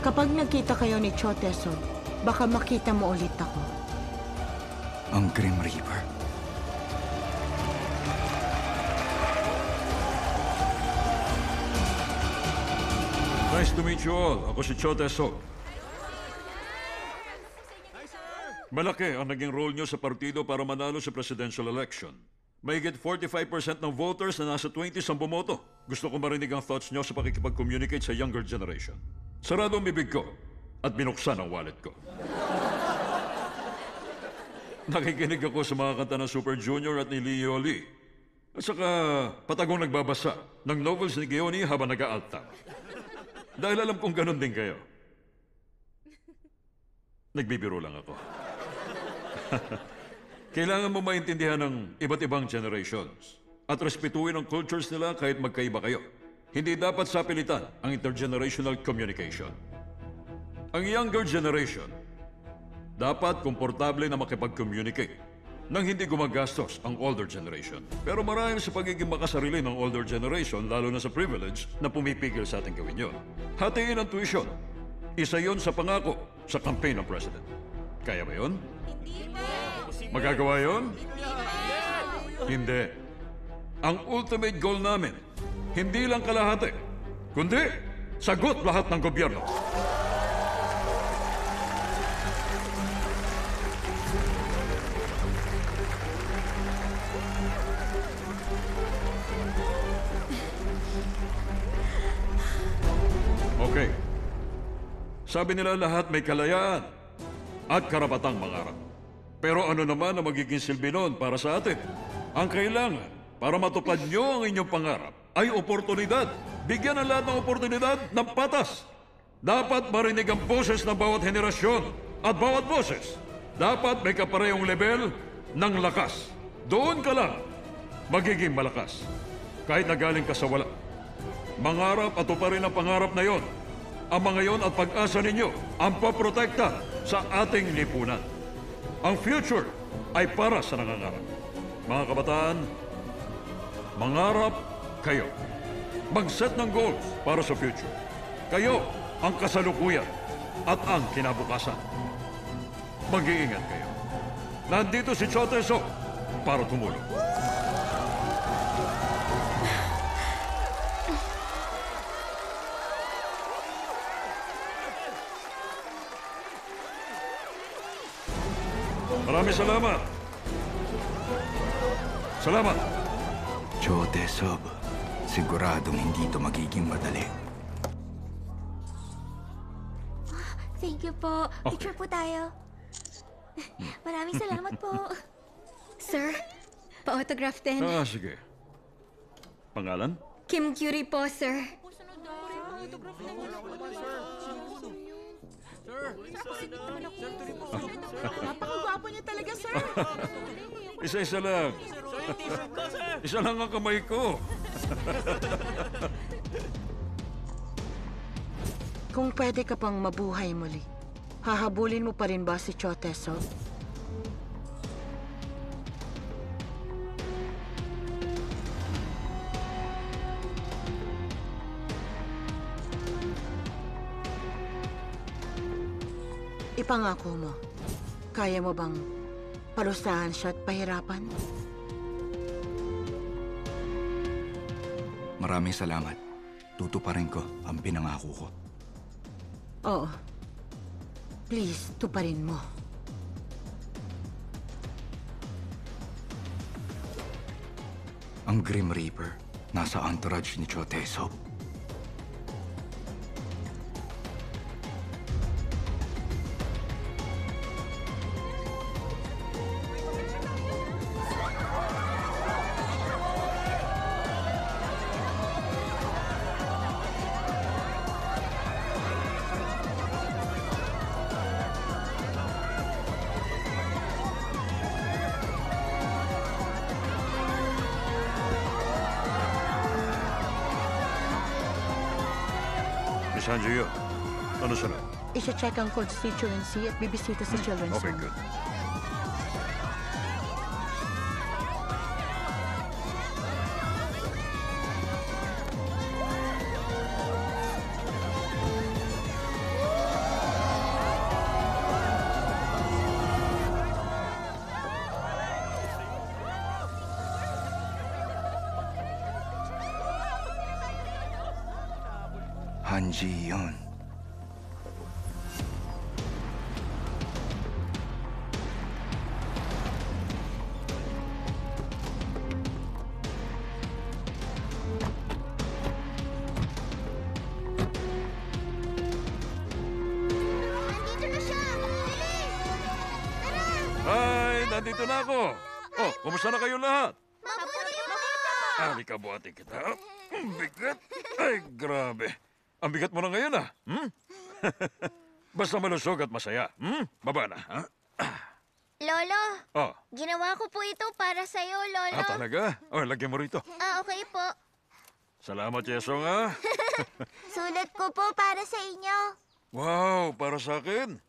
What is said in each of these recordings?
Kapag nagkita kayo ni Choteso, baka makita mo ulit ako. Ang Grim Reaper. Nice to meet you all. Ako si Choteso. Malaki ang naging role nyo sa partido para manalo sa presidential election. Mahigit 45% ng voters na nasa 20s ang bumoto. Gusto ko marinig ang thoughts nyo sa pakikipag-communicate sa younger generation. Sarado ang bibig ko at binuksan ang wallet ko. Nakikinig ako sa mga kanta ng Super Junior at ni Leo Lee. At saka patagong nagbabasa ng novels ni Gioni habang nag-aalta. Dahil alam kong ganun din kayo. Nagbibiro lang ako. Kailangan mo maintindihan ng iba't ibang generations at respetuhin ang cultures nila kahit magkaiba kayo. Hindi dapat sapilitan ang intergenerational communication. Ang younger generation dapat komportable na makipag-communicate nang hindi gumagastos ang older generation. Pero marahil sa pagiging makasarili ng older generation, lalo na sa privilege, na pumipigil sa ating gawin yun. Hatiin ang tuition. Isa yun sa pangako sa campaign ng president. Kaya ba yun? Magagawa yun? Hindi. Ang ultimate goal namin, hindi lang kalahati, kundi sagot lahat ng gobyerno. Okay. Sabi nila lahat may kalayaan at karapatang mangarap. Pero ano naman ang magiging silbi nun para sa atin? Ang kailangan para matupad nyo ang inyong pangarap ay oportunidad. Bigyan ang lahat ng oportunidad ng patas. Dapat marinig ang boses ng bawat henerasyon at bawat boses. Dapat may kaparehong level ng lakas. Doon ka lang magiging malakas. Kahit nagaling ka sa wala. Mangarap at tuparin ang pangarap na yon. Ang mga yon at pag-asa ninyo ang paprotekta sa ating lipunan. Ang future ay para sa nangangarap. Mga kabataan, mangarap kayo. Mag-set ng goals para sa future. Kayo ang kasalukuyan at ang kinabukasan. Mag-iingat kayo. Nandito si Choteso para tumulong. Maraming salamat. Salamat. Choteso, siguradong hindi ito magiging madali. Thank you po. Okay. Picture po tayo. Maraming salamat po. Sir, pa-autograph din. Sige. Pangalan? Kim Curie po, sir. Napakagwapo niya talaga, sir. Isa-isa lang. Isa lang ang kamay ko. Kung pwede ka pang mabuhay muli, hahabulin mo pa rin ba si Choteso? Ipangako mo, kaya mo bang parusahan siya at pahirapan? Maraming salamat. Tutuparin ko ang pinangako ko. Oo. Please, tuparin mo. Ang Grim Reaper nasa entourage ni Choteso. Miss Angie, ano sana? Isa-check ang constituency at bibisita sa children's Okay, home. good. Hanji yun. Nandito na siya! Bilis! Tara! Ay, nandito na ako. Oh, kumusta na kayo lahat? Mabuti po! Halika, buhatin kita. Ang bigat. Ay, grabe. Ang bigat mo na ngayon, ah. Basta malusog at masaya. Baba na, ha? Lolo, Oh, ginawa ko po ito para sa'yo, Lolo. talaga? Oh, lagyan mo rito. Okay po. Salamat, Yesong, ha? Sulat ko po para sa inyo. Wow, para sa akin.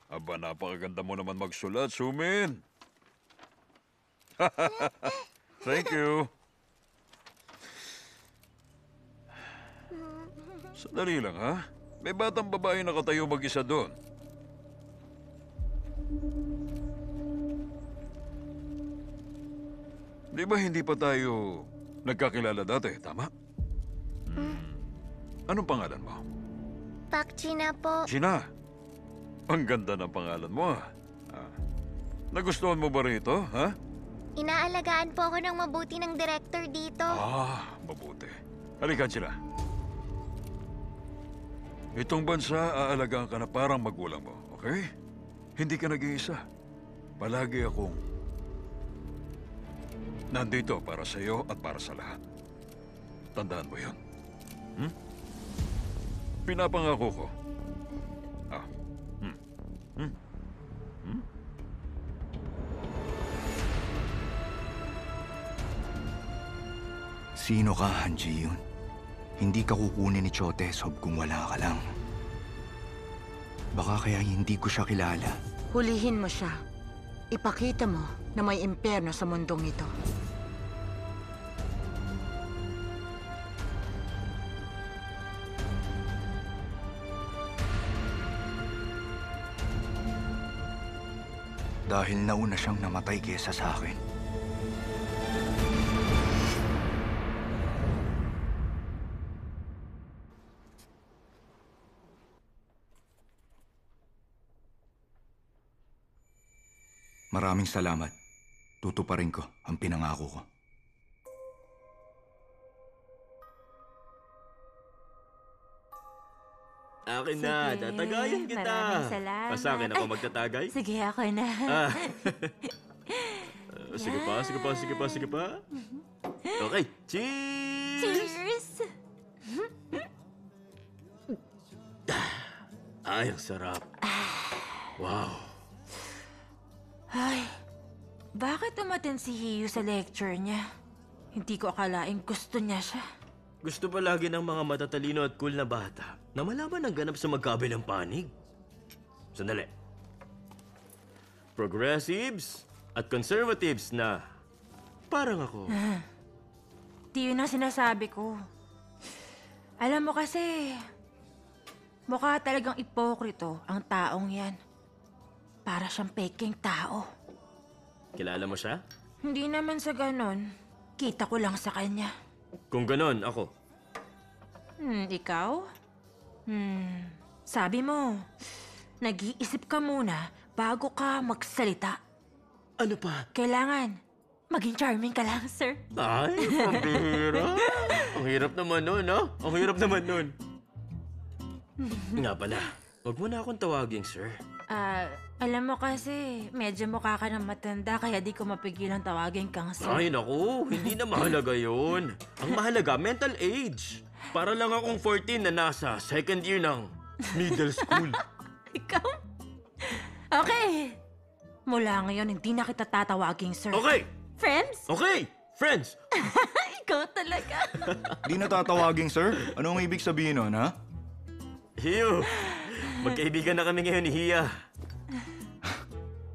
Aba, napakaganda mo naman magsulat, Sumin. Thank you. Sandali lang, ha? May batang babae nakatayo mag-isa doon. Di ba hindi pa tayo nagkakilala dati, tama? Anong pangalan mo? Pakchi na po. Gina. Ang ganda ng pangalan mo, ah. Nagustuhan mo ba rito, ha? Inaalagaan po ako ng mabuti ng director dito. Mabuti. Halika, Gina. Itong bansa, aalagaan ka na parang magulang mo, okay? Hindi ka nag-iisa. Palagi akong nandito para sa iyo at para sa lahat. Tandaan mo yun. Pinapangako ko. Sino ka, Hanji yun? Hindi ka kukunin ni Chote Sob kung wala ka lang. Baka kaya hindi ko siya kilala. Hulihin mo siya. Ipakita mo na may impyerno sa mundong ito. Dahil nauna siyang namatay kesa sa akin. Maraming salamat. Tutuparin ko ang pinangako ko. Akin na, Sige. tatagayan kita. Maraming salamat. Sa akin ako magtatagay? Sige, ako na. Ah. Sige pa, sige pa, sige pa, sige pa. Okay, cheers! Cheers! Ay, ang sarap. Wow. Ay, bakit umaten si Hiyu sa lecture niya? Hindi ko akalaing gusto niya siya. Gusto palagi ng mga matatalino at cool na bata na malaman ang ganap sa magkabilang panig. Sandali. Progressives at conservatives na parang ako. Di yun ang sinasabi ko. Alam mo kasi, mukha talagang ipokrito ang taong yan. Para siyang peking tao. Kilala mo siya? Hindi naman sa ganon. Kita ko lang sa kanya. Kung ganon, ako. Ikaw? Sabi mo, nag-iisip ka muna bago ka magsalita. Ano pa? Kailangan, maging charming ka lang, sir. Ay, pambihira. Ang hirap naman nun, ha? Ang hirap naman nun. Nga pala, huwag mo na akong tawaging sir. Alam mo kasi, medyo mukha ka ng matanda kaya di ko mapigilan tawagin kang sir. Ay, naku, hindi na mahalaga yun. Ang mahalaga, mental age. Para lang akong 14 na nasa second year ng middle school. Ikaw? Okay. Mula ngayon, hindi na kita tatawaging sir. Okay! Friends? Okay! Friends! Ikaw talaga. Di na tatawaging sir? Anong ibig sabihin nun, ha? Hiyo! Magkaibigan na kami ngayon ni Hiya.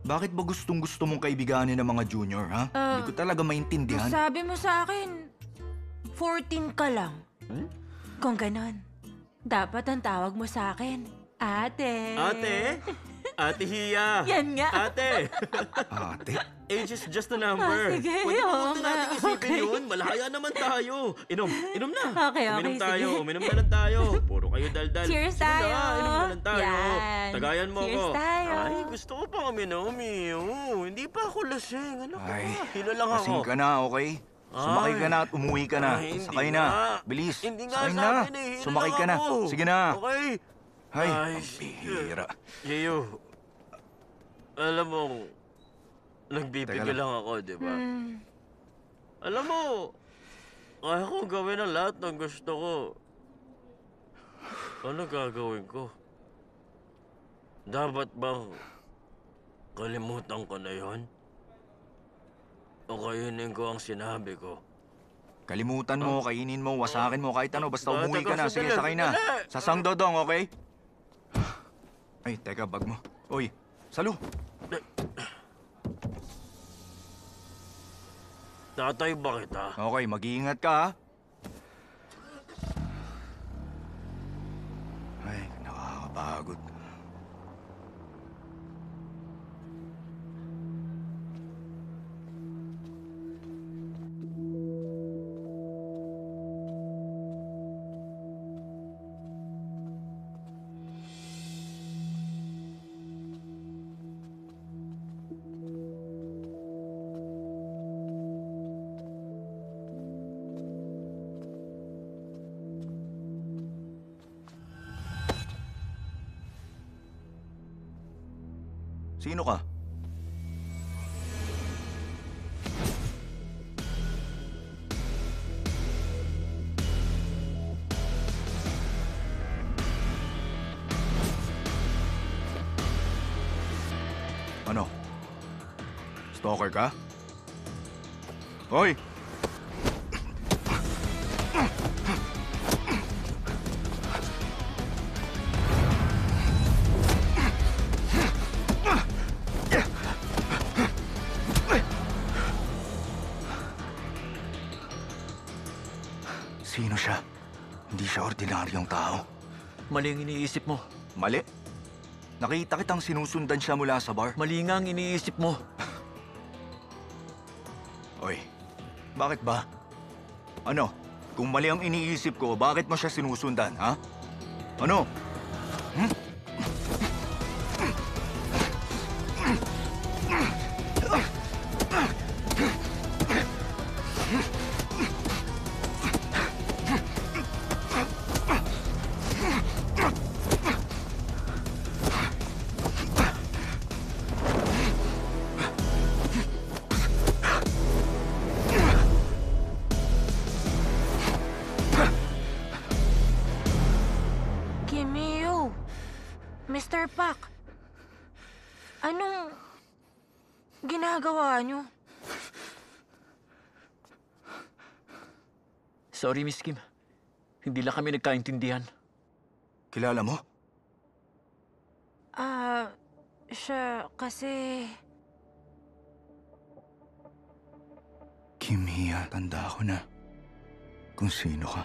Bakit ba gustong-gusto mong kaibiganin ng mga junior, ha? Hindi ko talaga maintindihan. Sabi mo sa akin, 14 ka lang. Kung ganon, dapat ang tawag mo sa akin, ate. Ate? Ate Hia! Yan nga. Ate! Ate? Age is just a number. Sige, Pwede ba oo huwag na natin nga. isipin Okay. yun? Malaya naman tayo. Inom na. Okay, Uminom tayo, sige. uminom na lang tayo. Puro kayo daldal. Cheers Sige tayo. Na, inom na lang tayo. Yan. Tagayan mo Cheers ako. tayo. Ay, gusto ko pang uminom eh. Oo, hindi pa ako lasing. Ano ka Ay, ba? Hilo lang ako. lasing ka na, okay? Sumakay ka na at umuwi ka na. Ay, hindi Sakay nga. na. Bilis. Hindi nga Sakay sa na. akin eh. Hilo Sumakay lang ka na. ako. Sige na. Okay. Ay, Ay, ang bihira. Yeyo, alam mo, nagbibigil Teka lang. lang ako, di ba? Alam mo, kaya kong gawin ang lahat ng gusto ko. Ano gagawin ko? Dapat bang kalimutan ko na yon? O kainin ko ang sinabi ko? Kalimutan mo, kainin mo, wasakin mo, kahit ano, basta umuwi ka na. Sige, Sandali, sakay na. sandali. Sasang dodong, okay? Ay, teka, bag mo. Uy, Salu. Tatay ba kita? Okay, mag-iingat ka, ha? Ay, nakakapagod. Sino ka? Ano? Stalker ka? Hoy! Sino siya? Hindi siya ordinaryong tao. Mali ang iniisip mo. Mali. Nakita kitang sinusundan siya mula sa bar. Mali nga ang iniisip mo. Oy, bakit ba? Ano? Kung mali ang iniisip ko, bakit mo siya sinusundan, ha? Ano? Kimio! Mr. Pak! Anong ginagawa niyo? Sorry, Miss Kim. Hindi lang kami nagkaintindihan. Kilala mo? Siya kasi... Kim Hia, tanda ko na kung sino ka.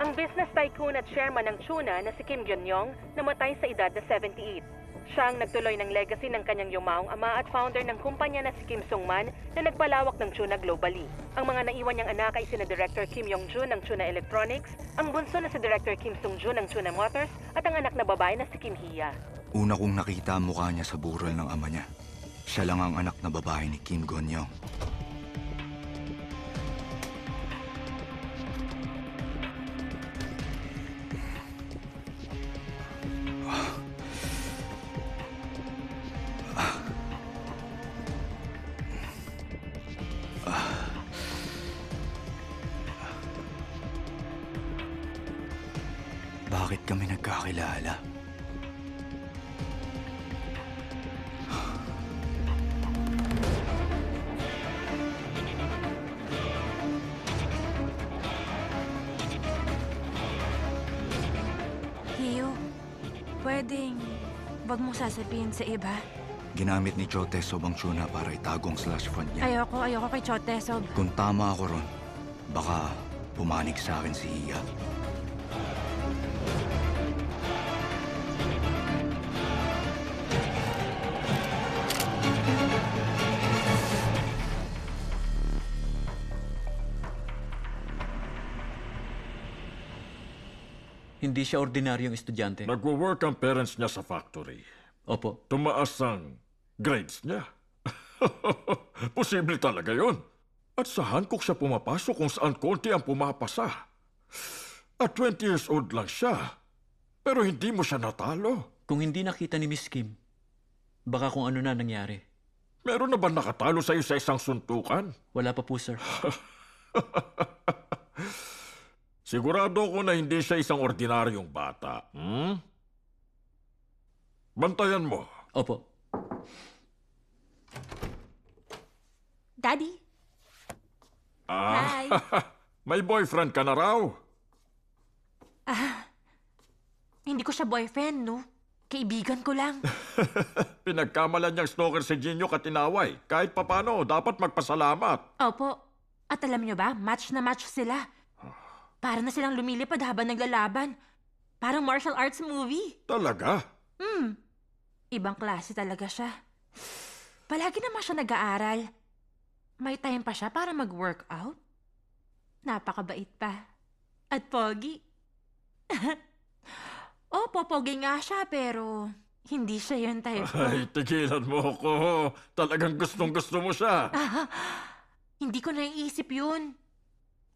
Ang business tycoon at chairman ng Tuna na si Kim Gyun-yong namatay sa edad na 78. Siya ang nagtuloy ng legacy ng kanyang yumaong ama at founder ng kumpanya na si Kim Sung-man na nagpalawak ng Tuna globally. Ang mga naiwan niyang anak ay sina Director Kim Yong-jun ng Tuna Electronics, ang bunso na si Director Kim Sung-jun ng Tuna Motors, at ang anak na babae na si Kim Hia. Una kong nakita ang mukha niya sa burol ng ama niya. Siya lang ang anak na babae ni Kim Gon-yong. Bakit kami nagkakilala? Hiyo, pwedeng wag mong sasabihin sa iba. Ginamit ni Chote Sob ang Tuna para itago ang slash fund niya. Ayoko kay Chote Sob. Kung tama ako ron, baka pumanig sa akin si Hia. Hindi siya ordinaryong estudyante. Nagwo-work ang parents niya sa factory. Opo. Tumaas ang grades niya. Posible talaga yon. At sa Hancock siya pumapasok kung saan konti ang pumapasa. At 20 years old lang siya. Pero hindi mo siya natalo. Kung hindi nakita ni Miss Kim, baka kung ano na nangyari. Meron na ba nakatalo sa'yo sa isang suntukan? Wala pa po, sir. Sigurado ko na hindi siya isang ordinaryong bata. Bantayan mo. Opo. Daddy? Hi. May boyfriend ka na raw. Hindi ko siya boyfriend, no? Kaibigan ko lang. Pinagkamalan niyang stalker si Ginyo Katinaway. Kahit papano, dapat magpasalamat. Opo. At alam niyo ba, match na match sila. Para na silang lumilipad habang naglalaban. Parang martial arts movie. Talaga? Ibang klase talaga siya. Palagi naman siya nag-aaral. May time pa siya para mag-workout. Napakabait pa. At pogi. Opo, pogi nga siya, pero hindi siya yung type ko. Ay, tigilan mo ako. Talagang gustong-gusto mo siya. Hindi ko naiisip yun.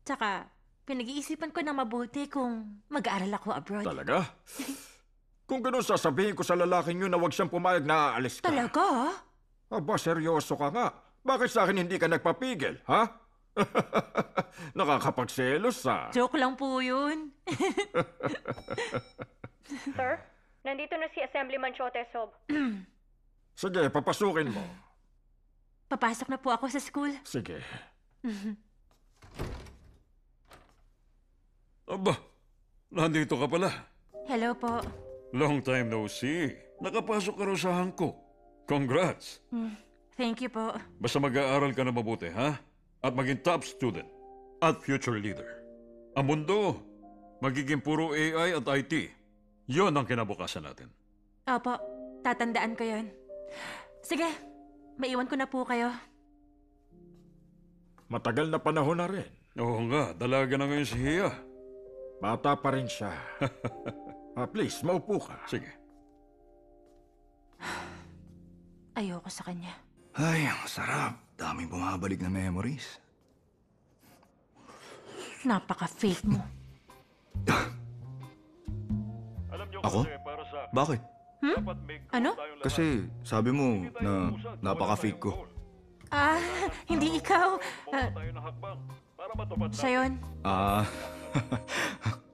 Tsaka, pinag-iisipan ko na mabuti kung mag-aaral ako abroad. Talaga? Kung ganun sasabihin ko sa lalaking yun na huwag siyang pumayag na aalis ka. Talaga? Aba, seryoso ka nga. Bakit sa akin hindi ka nagpapigil, ha? Nakakapagselos, ha? Joke lang po yun. Sir, nandito na si Assemblyman Chotesob. Sige, papasukin mo. Papasok na po ako sa school. Sige. Aba, nandito ka pala. Hello po. Long time no see. Nakapasok ka raw sa Hancock. Congrats. Thank you po. Basta mag-aaral ka na mabuti, ha? At maging top student. At future leader. Ang mundo, magiging puro AI at IT. Yon ang kinabukasan natin. Opo, tatandaan ko yun. Sige, maiwan ko na po kayo. Matagal na panahon na rin. Oo nga, dalaga na ngayon si Hia. Bata pa rin siya. Please, maupo ka. Sige. Ayoko sa kanya. Ay, ang sarap. Daming bumabalik na memories. Napaka-fake mo. Alam niyo Ako? kasi para sa Bakit? dapat may Ano? tayong lahat. Kasi sabi mo na napaka-fake ko. Hindi ikaw. Pumunta tayo ng hakbang para matupad Siya yun.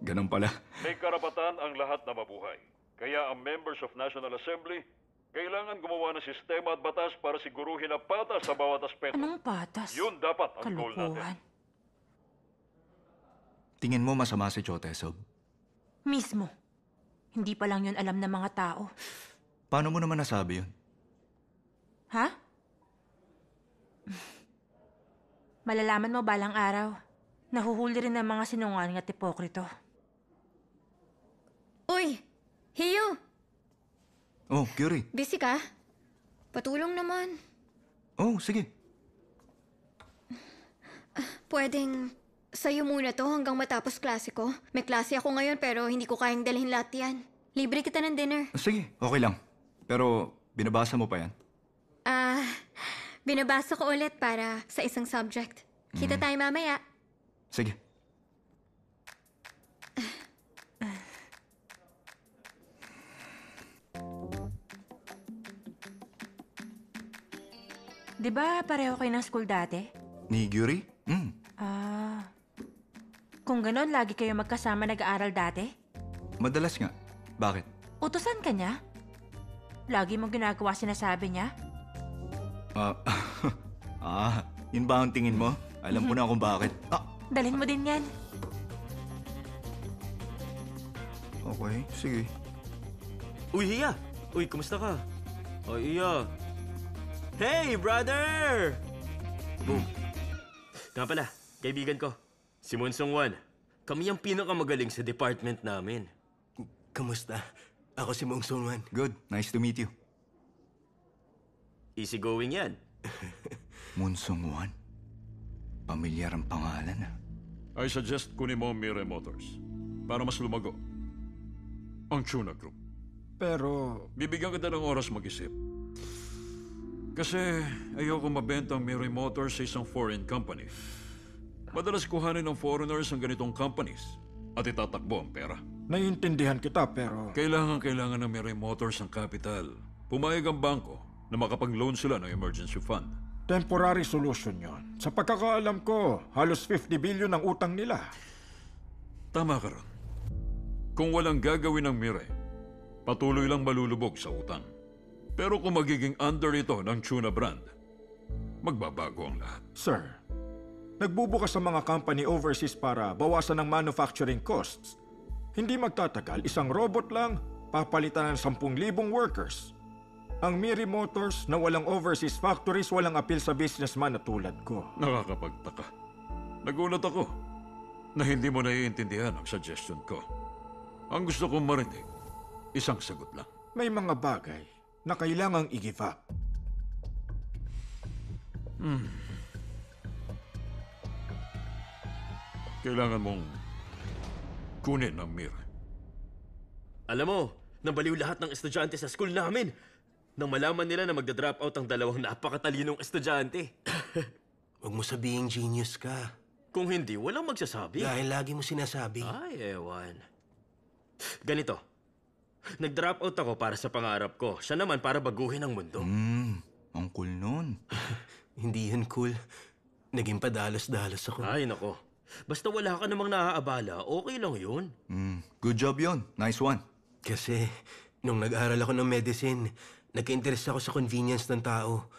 Ganun pala. May karapatan ang lahat na mabuhay. Kaya ang members of National Assembly kailangan gumawa ng sistema at batas para siguruhin ang patas sa bawat aspeto. Anong patas? Yun dapat ang goal natin. Kalukuhan. Tingin mo masama si Chotesob? Mismo. Hindi pa lang yun alam ng mga tao. Paano mo naman nasabi yun? Ha? Malalaman mo balang araw. Nahuhuli rin ng mga sinungaling at hipokrito. Uy! Hiyo! Oh, Curie. Busy ka? Patulong naman. Oh, sige. Pwedeng sa'yo muna to hanggang matapos klase ko. May klase ako ngayon pero hindi ko kayang dalhin lahat yan. Libre kita ng dinner. Sige, okay lang. Pero binabasa mo pa yan? Binabasa ko ulit para sa isang subject. Kita tayo mamaya. Sige. Di ba pareho kayo ng school dati? Ni Curie? Kung ganon, lagi kayo magkasama nag-aaral dati? Madalas nga. Bakit? Utusan ka niya? Lagi mong ginagawa sinasabi niya? Yun ba ang tingin mo? Alam ko na kung bakit. Dalhin mo din yan. Okay, sige. Uy, Hia! Uy, kumusta ka? Oh, Hia! Hey, brother! Boom. Nga pala, kaibigan ko. Si Monsong Wan. Kami ang pinakamagaling sa department namin. Kamusta? Ako si Monsong Wan. Good. Nice to meet you. Easy going yan. Monsong Wan. Pamilyar ang pangalan, I suggest kunin mo ang Mire Motors para mas lumago. ang Tuna Group. Pero Bibigyan kita ng oras mag-isip. Kasi ayoko mabenta ang Mirai Motors sa isang foreign company. Madalas kuhanin ng foreigners ang ganitong companies at itatakbo ang pera. naiintindihan kita pero... Kailangan ng Mirai Motors ang capital. Pumayag ang bangko na makapag-loan sila ng emergency fund. Temporary solution yon. Sa pagkakaalam ko, halos 50 billion ang utang nila. Tama ka ron. Kung walang gagawin ng Mirai, patuloy lang malulubog sa utang. Pero kung magiging under ito ng Tuna brand, magbabago ang lahat. Sir, nagbubukas sa mga company overseas para bawasan ang manufacturing costs. Hindi magtatagal, isang robot lang, papalitan ng 10,000 workers. Ang Mirai Motors na walang overseas factories, walang appeal sa businessman na tulad ko. Nakakapagtaka. Nagulat ako na hindi mo naiintindihan ang suggestion ko. Ang gusto kong marinig, isang sagot lang. May mga bagay na kailangang i-give up. Kailangan mong kunin ang Mirai. Alam mo, nabaliw lahat ng estudyante sa school namin nang malaman nila na magda-drop out ang dalawang napakatalinong estudyante. Huwag mo sabihing genius ka. Kung hindi, walang magsasabi. Dahil lagi mo sinasabi. Ay, ewan. Ganito. Nag-drop out ako para sa pangarap ko. Siya naman para baguhin ang mundo. Ang cool nun. Hindi yun cool. Naging padalos-dalos ako. Ay, nako. Basta wala ka namang naaabala, okay lang yun. Good job yon. Nice one. Kasi, nung nag-aral ako ng medicine, nagka-interest ako sa convenience ng tao.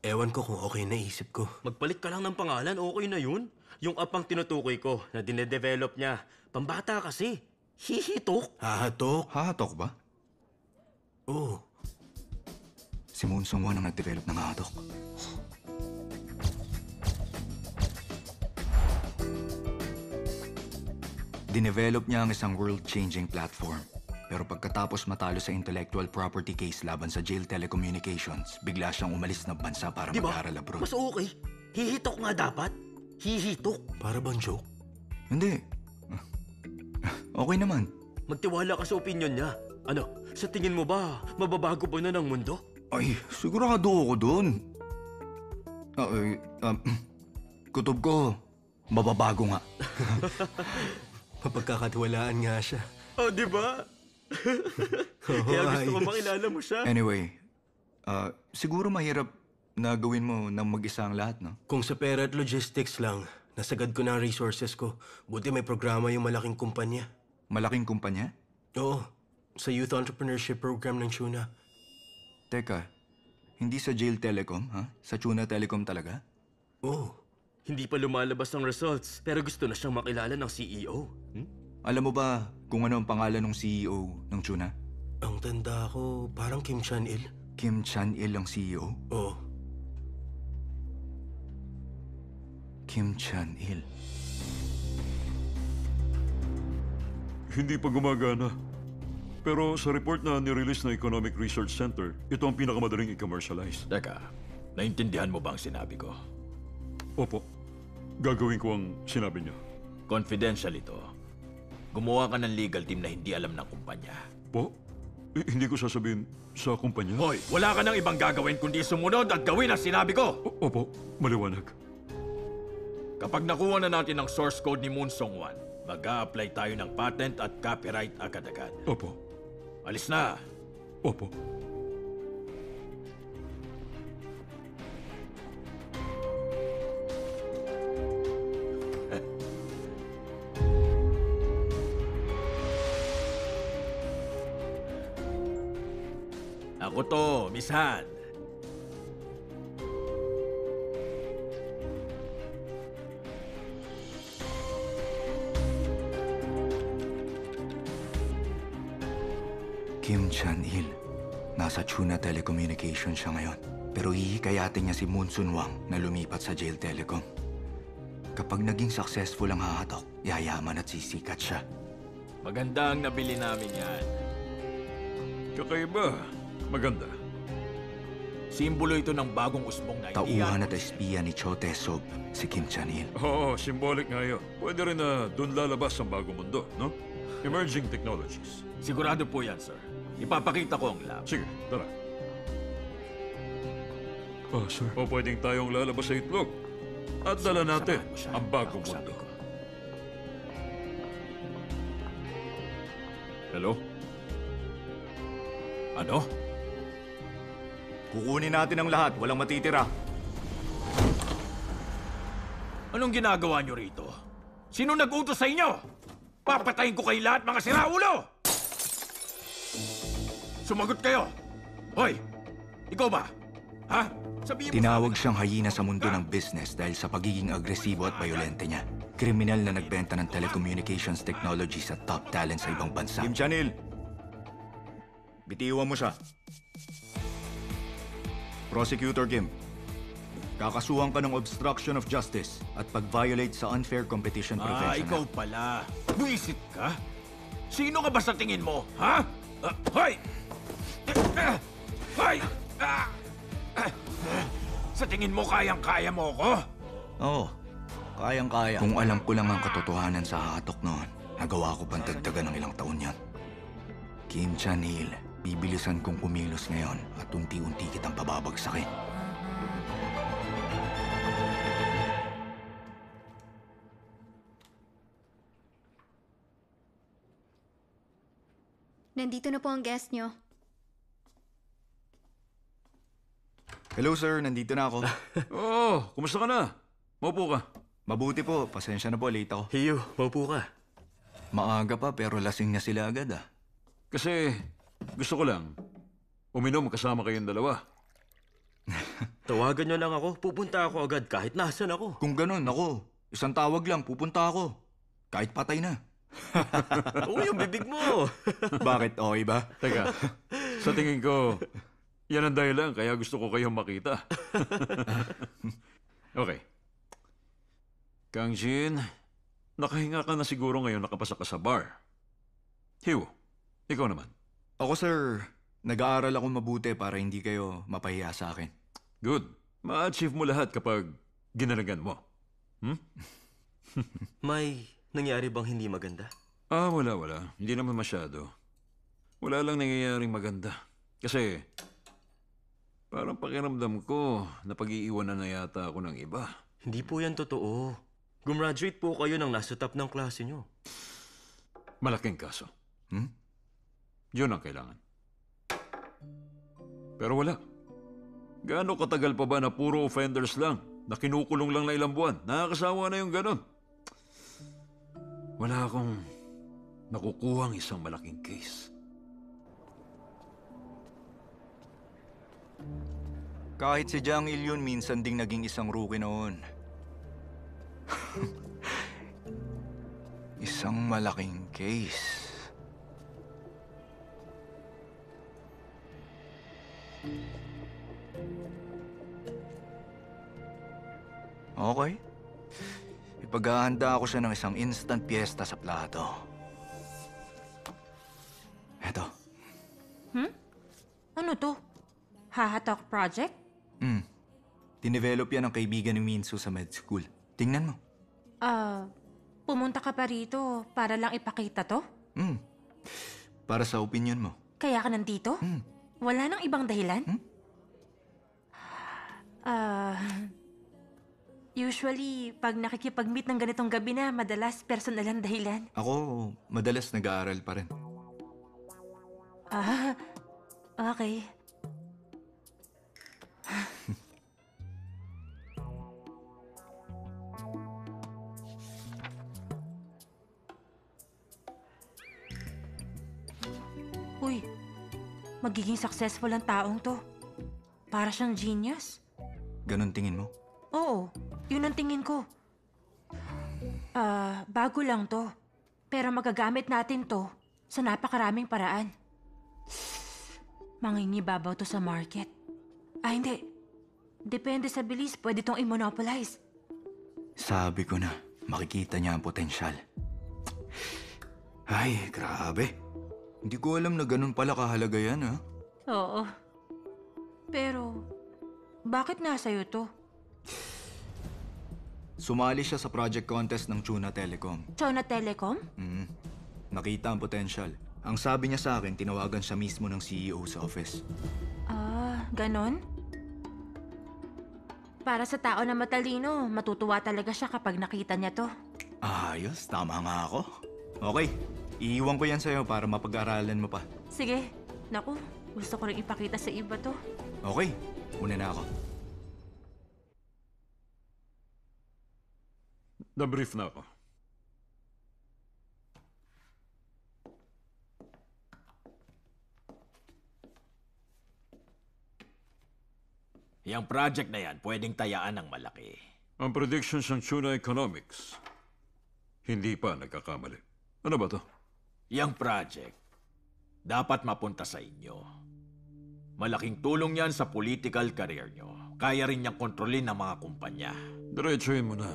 Ewan ko kung okay na isip ko. Magpalit ka lang ng pangalan, okay na yun. Yung app ang tinutukoy ko na dinedevelop niya. Pambata kasi. Hihitok. Hahatok? Hahatok ba? Oo. Si Moon Sung-won ang nag-develop ng hahatok. Dinevelop niya ang isang world-changing platform. Pero pagkatapos matalo sa intellectual property case laban sa Jail Telecommunications, bigla siyang umalis ng bansa para Di ba? mag-aral abroad. Mas okay. Hihitok nga dapat. Hihitok. Para bang joke? Hindi. Okay naman. Magtiwala ka sa opinion niya. Ano, sa tingin mo ba, mababago pa na ng mundo? Ay, sigurado ako doon. Kutob ko, mababago nga. Mapagkakatiwalaan nga siya. Oh, di ba? Kaya gusto ko makilala mo siya. Anyway, siguro mahirap na gawin mo ng mag-isa ang lahat, no? Kung sa pera at logistics lang, nasagad ko na ang resources ko. Buti may programa yung malaking kumpanya. Malaking kumpanya? Oo, sa Youth Entrepreneurship Program ng Tuna. Teka, hindi sa Jail Telecom, ha? Sa Tuna Telecom talaga? Oo. Hindi pa lumalabas ang results, pero gusto na siyang makilala ng CEO. Alam mo ba kung ano ang pangalan ng CEO ng Tuna? Ang tanda ko, parang Kim Chan-il. Kim Chan-il ang CEO? Oo. Kim Chan-il. Hindi pa gumagana. Pero sa report na nirelease ng Economic Research Center, ito ang pinakamadaling i-commercialize. Teka, naintindihan mo ba ang sinabi ko? Opo, gagawin ko ang sinabi niyo. Confidential ito. Gumawa ka ng legal team na hindi alam ng kumpanya. Po? Hindi ko sasabihin sa kumpanya? Hoy, wala ka nang ibang gagawin kundi sumunod at gawin ang sinabi ko! Opo, maliwanag. Kapag nakuha na natin ang source code ni Moon Sung-won, mag-a-apply tayo ng patent at copyright agad-agad. Opo. Alis na! Opo. Ako to, Miss Han. Kim Chan-il. Nasa Tuna Telecommunications siya ngayon. Pero hihikayatin niya si Moon Sun-wang na lumipat sa Jail Telecom. Kapag naging successful ang hahatok, yayaman at sisikat siya. Maganda ang nabili namin yan. Kakaiba. Maganda. Simbolo ito ng bagong usbong na Tauhan at espiya ni Cho Tae-sob, si Kim Chan-il. Oo, symbolic nga yun. Pwede rin na doon lalabas ang bagong mundo, no? Emerging Technologies. Sigurado po yan, sir. Ipapakita ko ang lab. Sige, tara. Sir. O pwedeng tayong lalabas sa itlog. At dala natin Samahan mo siya. ang bagong Ako sabi mundo. ko. Hello? Ano? Kukunin natin ang lahat, walang matitira. Anong ginagawa nyo rito? Sino nag-utos sa inyo? Papatayin ko kayo lahat, mga siraulo! Sumagot kayo! Hoy! Ikaw ba? Ha? Sabihin mo Tinawag siyang hayina sa mundo ng business dahil sa pagiging agresibo at bayolente niya. Kriminal na nagbenta ng telecommunications technology sa top talent sa ibang bansa. Kim Chanil, bitiwan mo siya. Prosecutor Kim, kakasuhan ka ng obstruction of justice at pag-violate sa unfair competition prevention. ikaw pala. Buisit ka? Sino ka ba sa tingin mo? Ha? Hoy! Hoy! Sa tingin mo kayang-kaya mo ko? Oo, kayang-kaya. Kung alam ko lang ang katotohanan sa hatok noon, nagawa ko pang dagdagan ng ilang taon yan. Kim Chanil, bibilisan kong kumilos ngayon at unti-unti kitang pababagsakin. Nandito na po ang guest nyo. Hello sir, nandito na ako. Kumusta ka na? Maupo ka. Mabuti po, pasensya na po, late ako. Hiyo, maupo ka. Maaga pa pero lasing na sila agad ah. Kasi gusto ko lang uminom kasama kayong dalawa. Tawagan nyo lang ako. Pupunta ako agad kahit nasan ako. Kung ganun, ako, isang tawag lang, pupunta ako. Kahit patay na. Oo, yung bibig mo. Bakit, okay ba? Teka, sa tingin ko, yan ang dahilan kaya gusto ko kayong makita. Okay. Kang Jin, nakahinga ka na siguro ngayon nakapasa ka sa bar. Hiwo, ikaw naman. Ako sir, nag-aaral ako mabuti para hindi kayo mapahiya sa akin. Good. Ma-achieve mo lahat kapag ginalagan mo. May nangyari bang hindi maganda? Wala. Hindi naman masyado. Wala lang nangyayaring maganda. Kasi, parang pakiramdam ko na pag-iiwanan na yata ako ng iba. Hindi po yan totoo. Gumraduate po kayo nang nasa top ng klase nyo. Malaking kaso. Yun ang kailangan. Pero wala. Gaano katagal pa ba na puro offenders lang? Na kinukulong lang na ilang buwan? Nakakasawa na yung ganon. Wala akong nakukuhang isang malaking case. Kahit si Jang Il-yun minsan ding naging isang rookie noon. Isang malaking case. Okay. Ipaghahanda ako siya ng isang instant fiesta sa plato. Eto. Ano to? Hahatok project? Dinevelop yan ng kaibigan ni Minsu sa med school. Tingnan mo. Pumunta ka pa rito para lang ipakita to? Para sa opinion mo. Kaya ka nandito? Wala nang ibang dahilan? Usually, pag nakikipag-meet ng ganitong gabi na, madalas personal ang dahilan. Ako, madalas nag-aaral pa rin. Okay. Uy, magiging successful ang taong to. Para siyang genius. Ganon tingin mo? Oo, yun ang tingin ko. Bago lang to. Pero magagamit natin to sa napakaraming paraan. Mangingibabaw to sa market. Hindi. Depende sa bilis, pwede tong i-monopolize. Sabi ko na, makikita niya ang potensyal. Ay, grabe. Hindi ko alam na ganun pala kahalaga yan, ha? Oo. Pero, bakit nasa'yo to? Sumali siya sa project contest ng Chuna Telecom. Chona Telecom? Nakita ang potential. Ang sabi niya sa akin, tinawagan siya mismo ng CEO sa office. Ah, ganon? Para sa tao na matalino, matutuwa talaga siya kapag nakita niya to. Ayos, tama nga ako. Okay, iiwan ko yan sa'yo para mapag-aralan mo pa. Sige. Naku, gusto ko rin ipakita sa iba to. Okay, una na ako. Na-brief na ako. Yang project na yan, pwedeng tayaan ng malaki. Ang predictions ng Tuna Economics, hindi pa nagkakamali. Ano ba to? Yang project, dapat mapunta sa inyo. Malaking tulong yan sa political career nyo. Kaya rin niyang kontrolin ng mga kumpanya. Diretsuhin mo na.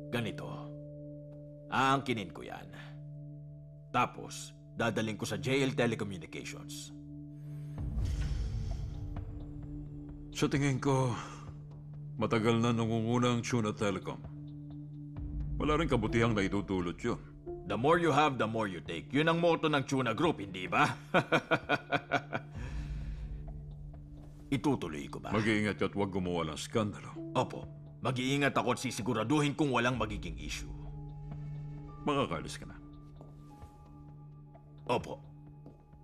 Ganito, aangkinin ko yan. Tapos, dadaling ko sa JL Telecommunications. Sa tingin ko, matagal na nangunguna ang Tuna Telecom. Wala rin kabutihang na itutulot yun. The more you have, the more you take. Yun ang motto ng Tuna Group, hindi ba? Itutuloy ko ba? Mag-iingat ka at huwag gumawa ng skandalo. Opo. Mag-iingat ako at sisiguraduhin kung walang magiging issue. Makakalis ka na. Opo.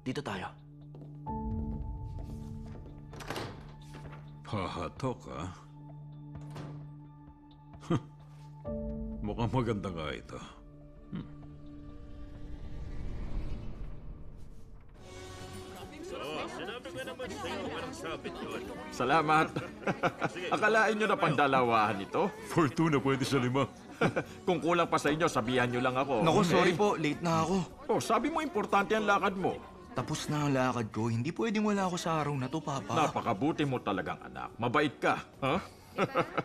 Dito tayo. Pahatok, ha? Mukhang maganda nga ito. Salamat. Akalain nyo na pangdalawahan ito? Fortuna pwede sa 5. Kung kulang pa sa inyo, sabihan nyo lang ako. Naku, Okay? sorry po. Late na ako. Oh, sabi mo importante ang lakad mo. Tapos na ang lakad ko. Hindi pwedeng wala ako sa araw na to, Papa. Napakabuti mo talagang anak. Mabait ka, ha?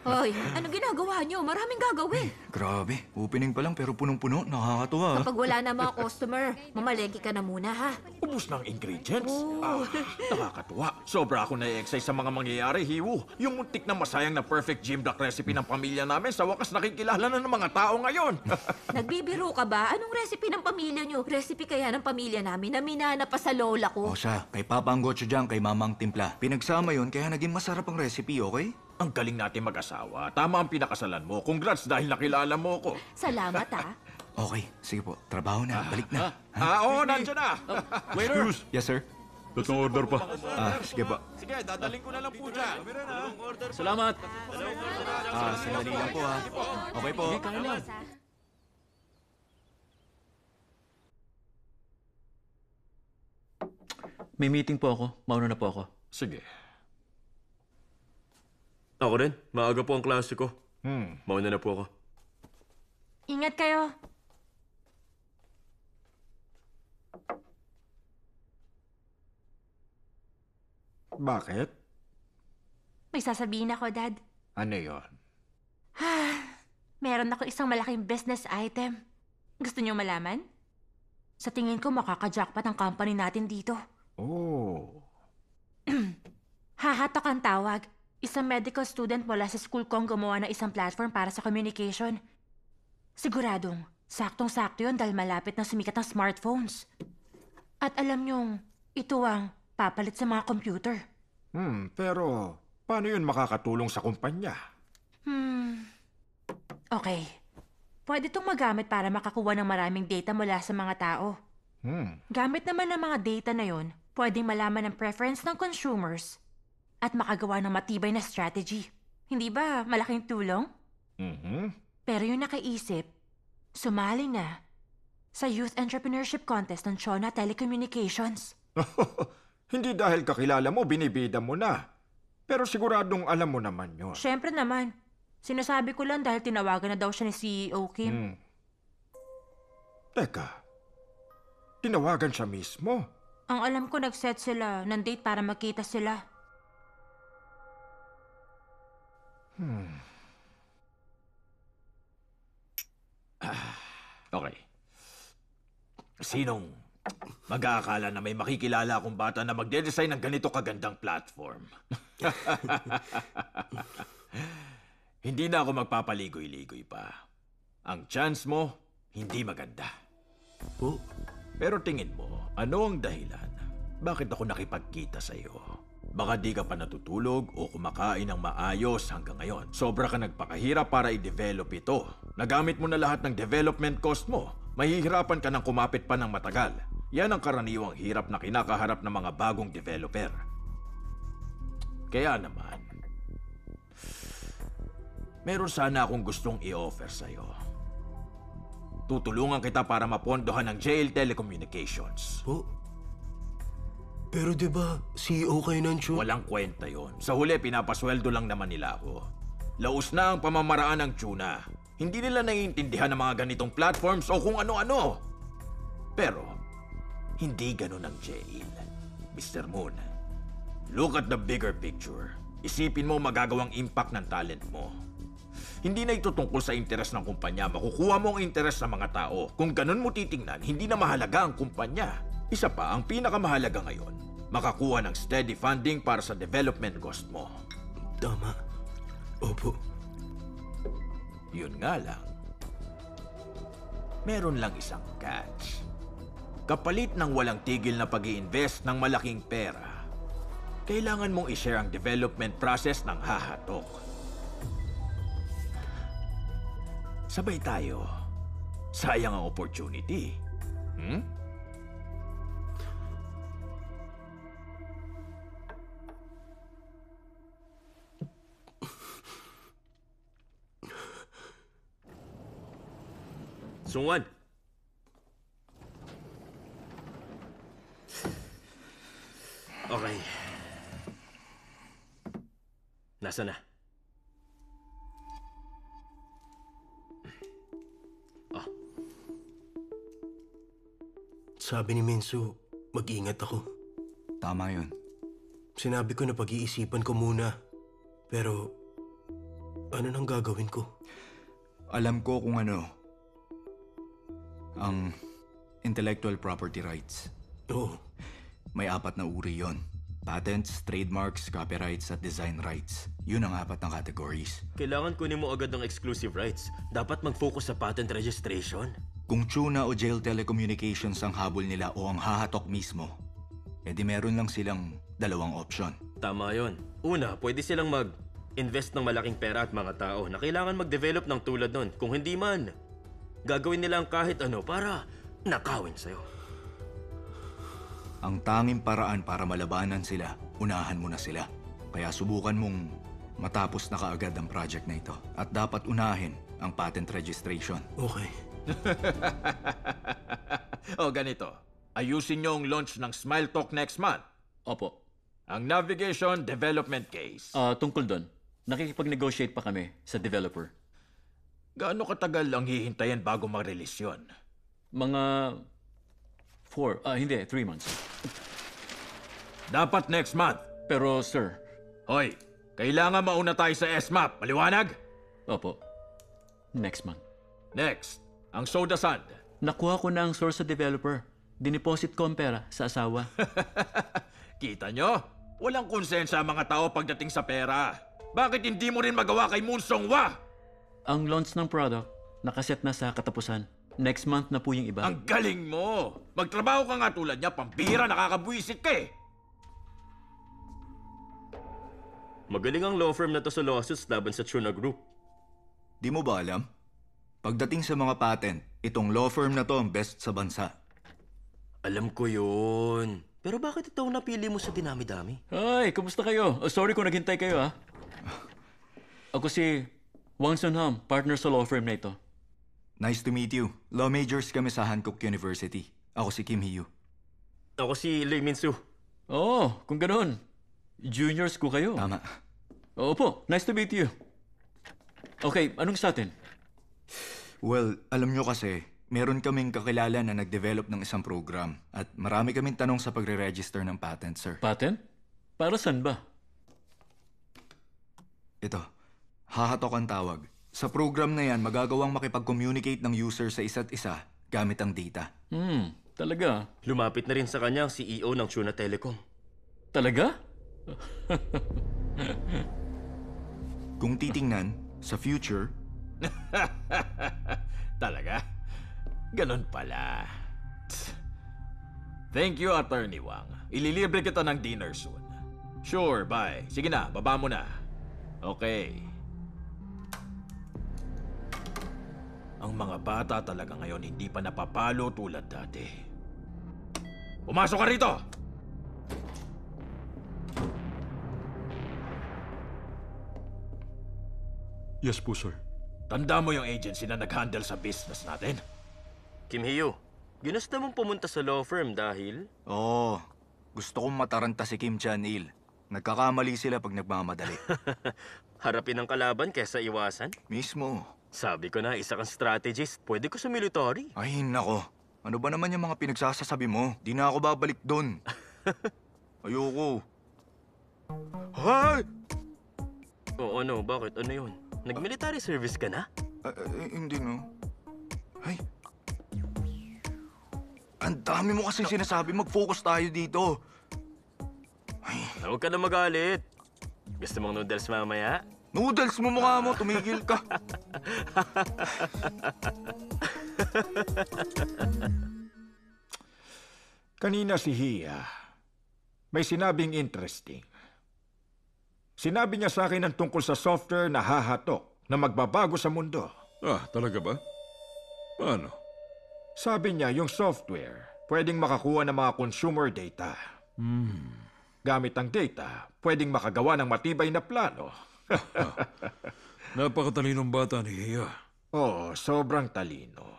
Hoy, ano ginagawa niyo? Maraming gagawin. Grabe. Opening pa lang pero punong-puno. Nakakatuwa. Kapag wala na mga customer, mamalengke ka na muna, ha? Ubus ng ingredients? Oo. Nakakatuwa. Sobra ako na-excite sa mga mangyayari, Hiwu. Yung muntik na masayang na perfect gym duck recipe ng pamilya namin, sa wakas nakikilala na ng mga tao ngayon. Nagbibiro ka ba? Anong recipe ng pamilya niyo? Recipe kaya ng pamilya namin na minana pa sa lola ko. O siya, kay Papa ang gotcho dyan, kay Mama ang timpla. Pinagsama yon kaya naging masarap ang recipe, okay? Ang galing natin mag-asawa. Tama ang pinakasalan mo. Congrats dahil nakilala mo ko. Salamat, ha? Okay, sige po. Trabaho na. Balik na. Oo, nandiyan na. Excuse! Yes, sir. Tatlong order pa. Sige po. Sige, dadaling ko na lang po dyan. Salamat. Sandali lang po, ha. Okay po. May meeting po ako. Mauna na po ako. Sige. Ako rin. Maaga po ang klase ko. Mauna na po ako. Ingat kayo. Bakit? May sasabihin ako, Dad. Ano yon? Meron ako isang malaking business item. Gusto niyo malaman? Sa tingin ko, makaka-jackpot ang company natin dito. Oh. Hahatok ang tawag. Isang medical student mula sa school ko ang gumawa ng isang platform para sa communication. Siguradong, saktong-sakto yun dahil malapit na sumikat ang smartphones. At alam niyong, ito ang papalit sa mga computer. Pero paano yun makakatulong sa kumpanya? Okay. Pwede itong magamit para makakuha ng maraming data mula sa mga tao. Gamit naman ng mga data na yon, pwedeng malaman ang preference ng consumers at makagawa ng matibay na strategy. Hindi ba malaking tulong? Pero yung nakaisip, sumali na sa Youth Entrepreneurship Contest ng Chona Telecommunications. Hindi dahil kakilala mo, binibida mo na. Pero siguradong alam mo naman yun. Siyempre naman. Sinasabi ko lang dahil tinawagan na daw siya ni CEO Kim. Teka, tinawagan siya mismo? Ang alam ko, nag-set sila ng date para magkita sila. Okay. Sinong mag-aakala na may makikilala akong bata na magde-design ng ganito kagandang platform? Hindi na ako magpapaligoy-ligoy pa. Ang chance mo, hindi maganda. Po, Pero tingin mo, ano ang dahilan? Bakit ako nakipagkita sa iyo? Baka di ka pa natutulog o kumakain ng maayos hanggang ngayon. Sobra ka nagpakahirap para i-develop ito. Nagamit mo na lahat ng development cost mo. Mahihirapan ka ng kumapit pa ng matagal. Yan ang karaniwang hirap na kinakaharap ng mga bagong developer. Kaya naman, meron sana akong gustong i-offer sa'yo. Tutulungan kita para mapondohan ng JL Telecommunications. Oh? Pero di ba CEO kayo ng Chuna? Walang kwenta yon. Sa huli, pinapasweldo lang naman nila ako. Laos na ang pamamaraan ng Chuna. Hindi nila naiintindihan ng mga ganitong platforms o kung ano-ano. Pero, hindi ganun ang JL. Mr. Moon, look at the bigger picture. Isipin mo magagawang impact ng talent mo. Hindi na ito tungkol sa interes ng kumpanya. Makukuha mo ang interes ng mga tao. Kung ganun mo titingnan, hindi na mahalaga ang kumpanya. Isa pa, ang pinakamahalaga ngayon, makakuha ng steady funding para sa development cost mo. Tama. Opo. Yun nga lang. Meron lang isang catch. Kapalit ng walang tigil na pag-i-invest ng malaking pera, kailangan mong i-share ang development process ng hahatok. Sabay tayo. Sayang ang opportunity. Sungwan! Okay. Nasa na? Sabi ni Minsu, mag-ingat ako. Tama yun. Sinabi ko na pag-iisipan ko muna. Pero, ano nang gagawin ko? Alam ko kung ano. Ang intellectual property rights. Oo. May 4 na uri yon. Patents, trademarks, copyrights, at design rights. Yun ang 4 na categories. Kailangan kunin mo agad ng exclusive rights. Dapat mag-focus sa patent registration. Kung Chuna o JL Telecommunications ang habol nila o ang hahatok mismo, edi meron lang silang 2 option. Tama yon. Una, pwede silang mag-invest ng malaking pera at mga tao na kailangan mag-develop ng tulad nun. Kung hindi man, gagawin nila ang kahit ano para nakawin sa'yo. Ang tanging paraan para malabanan sila, unahan mo na sila. Kaya subukan mong matapos na kaagad ang project na ito. At dapat unahin ang patent registration. Okay. O ganito, ayusin niyo ang launch ng Smile Talk next month. Opo. Ang navigation development case. Tungkol doon, nakikipag-negotiate pa kami sa developer. Gaano katagal ang hihintayin bago ma-release yun? Mga 3 months. Dapat next month. Pero sir... Hoy, kailangan mauna tayo sa SMAP. Maliwanag? Opo. Next month. Next, ang Soda Sand. Nakuha ko na ang source sa developer. Diniposit ko ang pera sa asawa. Kita nyo? Walang konsensya ang mga tao pagdating sa pera. Bakit hindi mo rin magawa kay Moon Song-hwa? Ang launch ng product, nakaset na sa katapusan. Next month na po yung iba. Ang galing mo! Magtrabaho ka nga tulad niya, pambira, nakakabwisit ka eh! Magaling ang law firm na to sa lawsuits laban sa Chuna Group. Di mo ba alam? Pagdating sa mga patent, itong law firm na to ang best sa bansa. Alam ko yun. Pero bakit ito ang napili mo sa dinami-dami? Ay, kumusta kayo? Sorry kung naghintay kayo, ha? Ako si Wang Sun-ham, partner sa law firm na ito. Nice to meet you. Law majors kami sa Hankook University. Ako si Kim Hee-yu. Ako si Lee Min-soo. Oo, kung ganoon. Juniors ko kayo. Tama. Opo, nice to meet you. Okay, anong sa atin? Well, alam nyo kasi, meron kaming kakilala na nag-develop ng isang program at marami kaming tanong sa pagre-register ng patent, sir. Patent? Para saan ba? Ito, hahatok ang tawag. Sa program na yan, magagawang makipag-communicate ng user sa isa't isa gamit ang data. Talaga? Lumapit na rin sa kanya ang CEO ng Chuna Telecom. Talaga? Kung titingnan, sa future... Talaga? Ganon pala. Thank you, Attorney Wang. Ililibre kita ng dinner soon. Sure, bye. Sige na, baba mo na. Okay. Ang mga bata talaga ngayon hindi pa napapalo tulad dati. Pumasok ka rito! Yes po, sir. Tanda mo yung agency na nag-handle sa business natin? Kim Hyo, ginusto mong pumunta sa law firm dahil... Oo. Gusto kong mataranta si Kim Chan-il. Nagkakamali sila pag nagmamadali. Harapin ang kalaban kesa iwasan? Mismo. Sabi ko na, isa kang strategist. Pwede ko sa military. Ay, nako. Ano ba naman yung mga pinagsasasabi mo? Di na ako babalik doon. Ayoko. Hay! Oo, ano? Bakit? Ano yun? Nag-military service ka na? Hindi, no. Ay. Ang dami mo kasi sinasabi. Mag-focus tayo dito. Ay. Huwag ka na magalit. Gusto mong noodles mamaya? Noodles mo mukha mo. Tumigil ka. Kanina si Hia, may sinabing interesting. Sinabi niya sa akin ang tungkol sa software na hahatok na magbabago sa mundo. Ah, talaga ba? Paano? Sabi niya yung software pwedeng makakuha ng mga consumer data. Gamit ang data, pwedeng makagawa ng matibay na plano. Napakatalinong bata ni Hia. Oo, sobrang talino.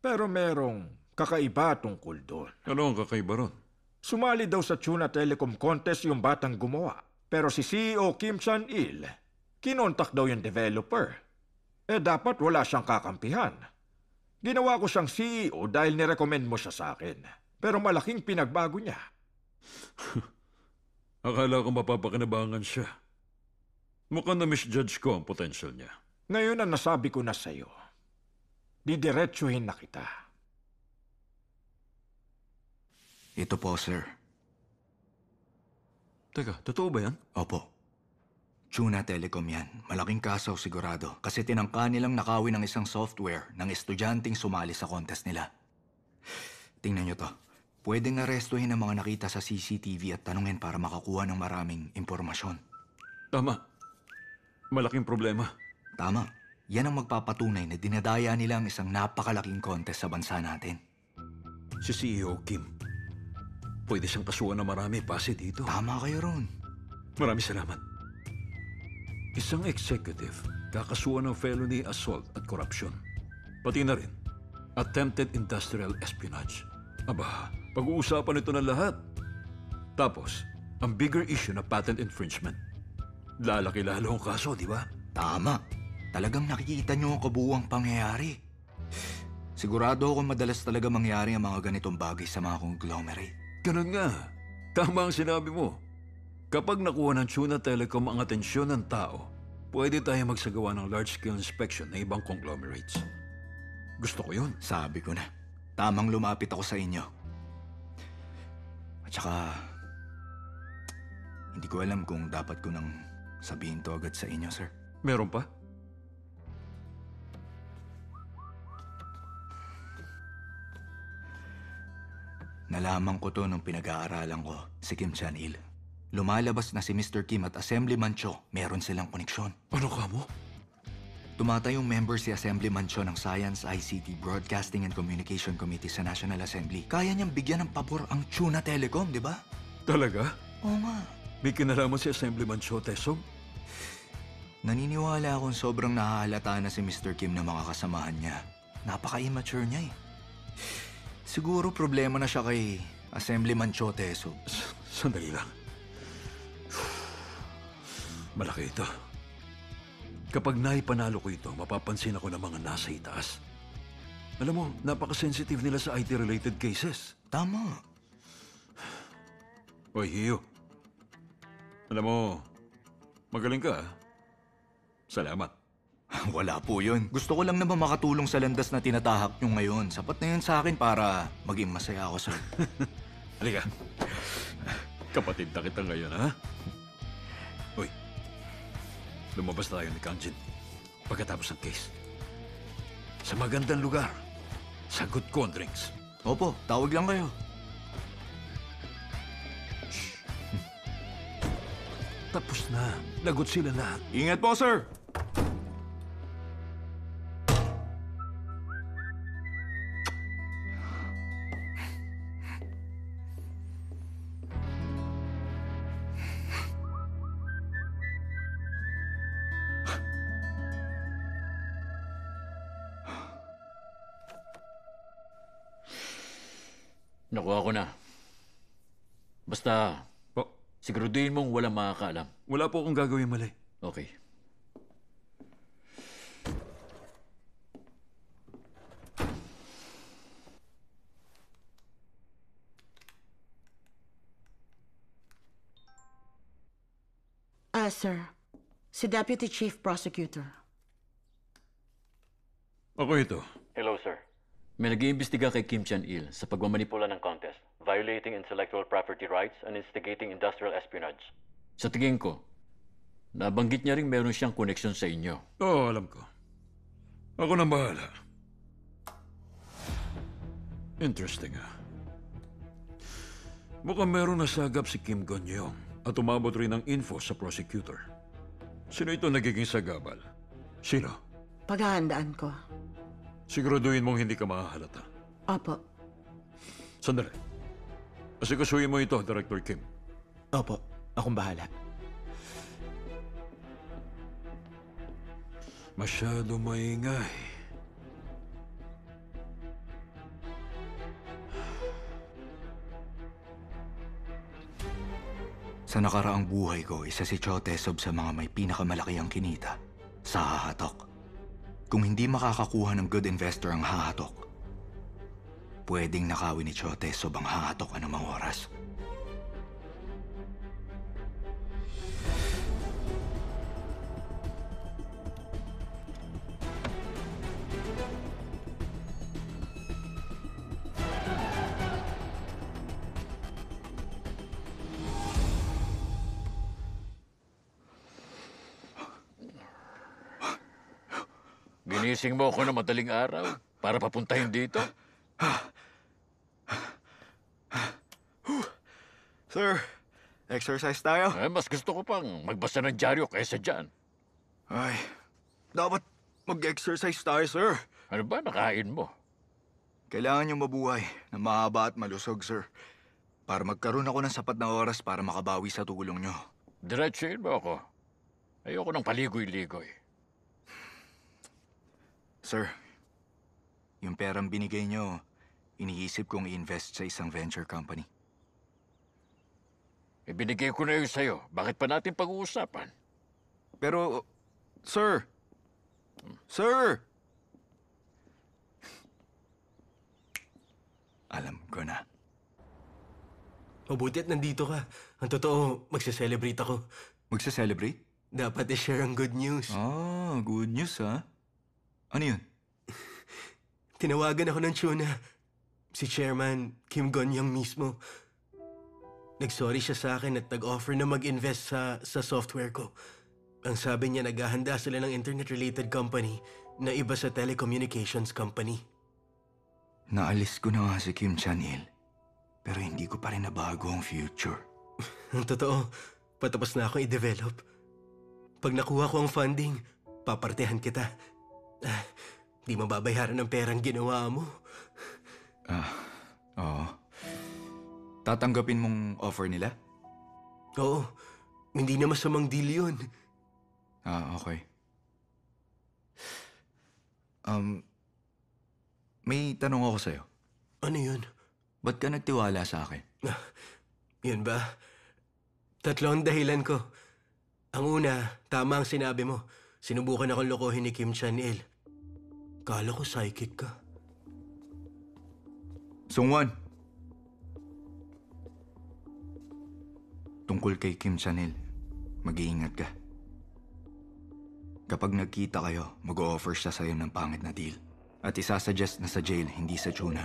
Pero merong kakaiba tungkol doon. Ano ang kakaiba ron? Sumali daw sa Tuna Telecom Contest yung batang gumawa. Pero si CEO Kim Chan-il, kinontak daw yung developer. Dapat wala siyang kakampihan. Ginawa ko siyang CEO dahil nirecommend mo siya sa akin. Pero malaking pinagbago niya. Akala ko mapapakinabangan siya. Mukhang na-misjudge ko ang potential niya. Ngayon na nasabi ko na sa'yo, didiretsuhin na kita. Ito po, sir. Teka, totoo ba yan? Opo. Tuna Telecom yan. Malaking kaso sigurado. Kasi tinangka nilang nakawin ng isang software ng estudyanteng sumali sa contest nila. Tingnan nyo to. Pwedeng arestuhin ang mga nakita sa CCTV at tanungin para makakuha ng maraming impormasyon. Tama. Malaking problema. Tama. Yan ang magpapatunay na dinadaya nila ang isang napakalaking contest sa bansa natin. Si CEO Kim. Pwede siyang kasuhan ng marami base dito. Tama kayo ron. Maraming salamat. Isang executive, kakasuhan ng felony assault at corruption. Pati na rin, attempted industrial espionage. Aba, pag-uusapan ito ng lahat. Tapos, ang bigger issue na patent infringement. Lalaki lalo ang kaso, di ba? Tama. Talagang nakikita niyo ang kabuuang pangyayari. Sigurado ako madalas talaga mangyari ang mga ganitong bagay sa mga conglomerate. Ganun nga. Tama ang sinabi mo. Kapag nakuha ng Tuna Telecom ang atensyon ng tao, pwede tayo magsagawa ng large-scale inspection ng ibang conglomerates. Gusto ko yun. Sabi ko na. Tamang lumapit ako sa inyo. At saka, hindi ko alam kung dapat ko nang sabihin to agad sa inyo, sir. Meron pa? Nalaman ko to nung pinag-aaralan ko, si Kim Chan-il. Lumalabas na si Mr. Kim at Assemblyman Cho, meron silang koneksyon. Ano ka mo? Tumatayong member si Assemblyman Cho ng Science, ICT, Broadcasting and Communication Committee sa National Assembly. Kaya niyang bigyan ng pabor ang Tuna Telecom, di ba? Talaga? Oo nga. May kinalaman si Assemblyman Cho, Tesog? Naniniwala akong sobrang nahahalata na si Mr. Kim na mga kasamahan niya. Napaka-immature niya eh. Siguro problema na siya kay Assemblyman Cho, Tesog. Sandali lang. Malaki ito. Kapag naipanalo ko ito, mapapansin ako ng mga nasa itaas. Alam mo, napaka-sensitive nila sa IT-related cases. Tama. Oy, Hio. Alam mo, magaling ka, ah. Salamat. Wala po yun. Gusto ko lang naman makatulong sa landas na tinatahak nyo ngayon. Sapat na yun sa akin para maging masaya ako, sir. Halika. Kapatid na kita ngayon, ha? Uy, lumabas tayo ni Kang Jin pagkatapos ng case. Sa magandang lugar, sa good cold drinks. Opo, tawag lang kayo. Tapos na. Lagot sila lahat. Ingat po, sir! Nakuha ko na. Basta, siguraduhin mong walang makakaalam. Wala po akong gagawin mali. Okay. Sir. Si Deputy Chief Prosecutor. Ako ito. Hello, sir. May nag-iimbestiga kay Kim Chan-il sa pagmamanipula ng contest, violating intellectual property rights and instigating industrial espionage. Sa tingin ko, nabanggit niya rin meron siyang koneksyon sa inyo. Oo, alam ko. Ako na bahala. Interesting, ah. Mukhang meron nasagap si Kim Gon-yong at umabot rin ng info sa prosecutor. Sino ito nagiging sagabal? Sino? Paghahandaan ko. Siguraduhin mong hindi ka mahahalata. Opo. Sandali. Asikasuhin mo ito, Director Kim. Opo, akong bahala. Masyado maingay. Sa nakaraang buhay ko, isa si Cho Tesob sa mga may pinakamalaki ang kinita sa hahatok. Kung hindi makakakuha ng good investor ang hahatok, pwedeng nakawin ni Cho Tesob ang hahatok anumang oras. Ginising mo ako na madaling araw para papuntahin dito? Sir, exercise tayo? Mas gusto ko pang magbasa ng dyaryo kaysa dyan. Ay, dapat mag-exercise tayo, sir. Ano ba nakain mo? Kailangan niyong mabuhay na mahaba at malusog, sir. Para magkaroon ako ng sapat na oras para makabawi sa tulong niyo. Diretsuhin mo ako. Ayoko ng paligoy-ligoy. Sir, yung perang binigay niyo, iniisip kong i-invest sa isang venture company. Ibinigay ko na yun sa'yo. Bakit pa natin pag-uusapan? Pero, sir! Sir! Alam ko na. Mabuti at nandito ka. Ang totoo, magse-celebrate ako. Magse-celebrate? Dapat i-share ang good news. Ah, good news, ha? Ano yun? Tinawagan ako ng tuna. Si Chairman Kim Gon-yong mismo. Nagsorry siya sa akin at nag-offer na mag-invest sa software ko. Ang sabi niya, naghahanda sila ng internet-related company na iba sa telecommunications company. Naalis ko na nga si Kim Chan-il. Pero hindi ko pa rin nabago ang future. Ang totoo, patapos na akong i-develop. Pag nakuha ko ang funding, papartehan kita. Di mababayaran ng perang ginawa mo. Oo. Tatanggapin mong offer nila? Oo. Hindi na masamang deal yun. Okay. May tanong ako sa'yo. Ano yun? Ba't ka nagtiwala sa akin? Yun ba? 3 ang dahilan ko. Ang una, tama ang sinabi mo. Sinubukan akong lokohin ni Kim Chan-il. Kala ko psychic ka. Sungwan. Tungkol kay Kim Chan-il, mag-iingat ka. Kapag nagkita kayo, mag-o-offer siya sa'yo ng pangit na deal. At isasuggest na sa jail, hindi sa tuna.